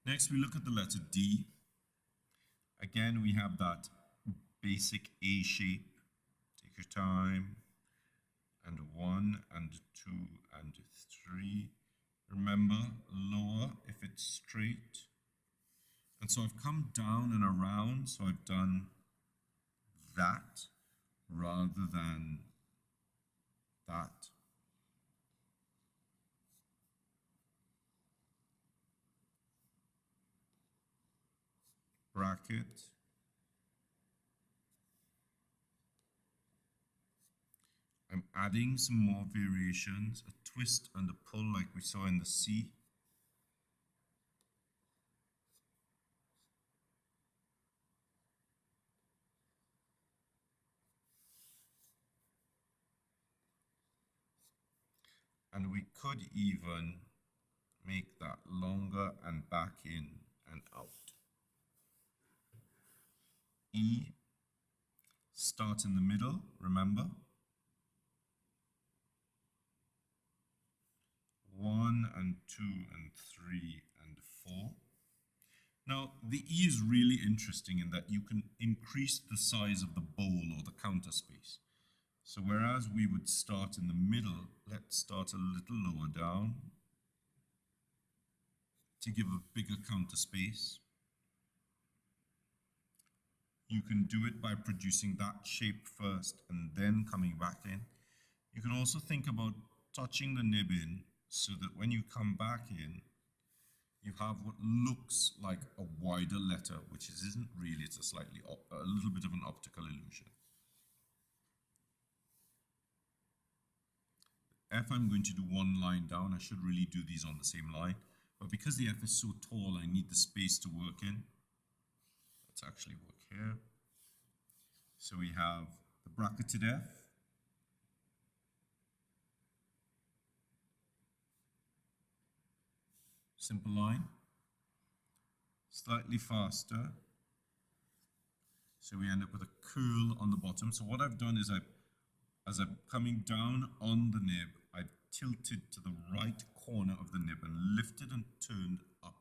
Next, we look at the letter D. Again, we have that basic A shape. Take your time. And 1 and 2 and 3. Remember, lower if it's straight. And so I've come down and around, so I've done that rather than that. Bracket. I'm adding some more variations, a twist and a pull like we saw in the C. And we could even make that longer and back in and out. E, start in the middle, remember. 1 and 2 and 3 and 4. Now, the E is really interesting in that you can increase the size of the bowl or the counter space. So whereas we would start in the middle, let's start a little lower down to give a bigger counter space. You can do it by producing that shape first and then coming back in. You can also think about touching the nib in so that when you come back in, you have what looks like a wider letter, which isn't really, it's a little bit of an optical illusion. F, I'm going to do one line down. I should really do these on the same line, but because the F is so tall, I need the space to work in. Let's actually work here. So we have the bracketed F. Simple line. Slightly faster. So we end up with a curl on the bottom. So what I've done is as I'm coming down on the nib, I've tilted to the right corner of the nib and lifted and turned up.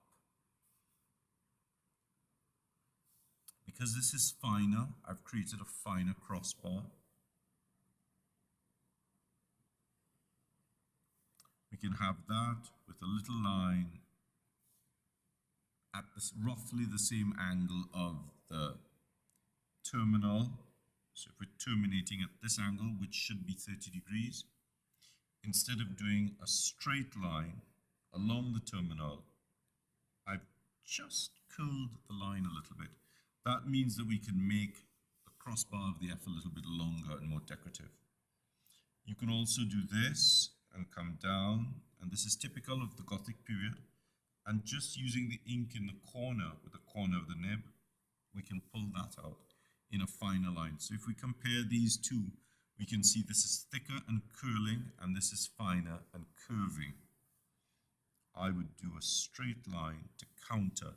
Because this is finer, I've created a finer crossbar. We can have that with a little line at this roughly the same angle of the terminal. So if we're terminating at this angle, which should be 30 degrees, instead of doing a straight line along the terminal, I've just curled the line a little bit. That means that we can make the crossbar of the F a little bit longer and more decorative. You can also do this and come down, and this is typical of the Gothic period, and just using the ink in the corner with the corner of the nib, we can pull that out in a finer line. So if we compare these two, we can see this is thicker and curling, and this is finer and curving. I would do a straight line to counter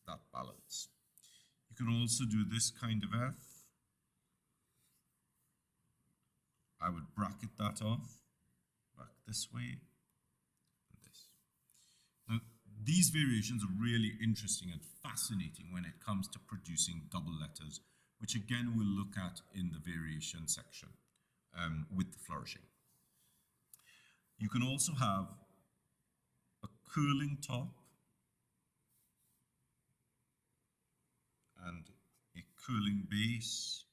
that balance. You can also do this kind of F. I would bracket that off, back this way, and this. Now, these variations are really interesting and fascinating when it comes to producing double letters, which again we'll look at in the variation section with the flourishing. You can also have a curling top and a curling base.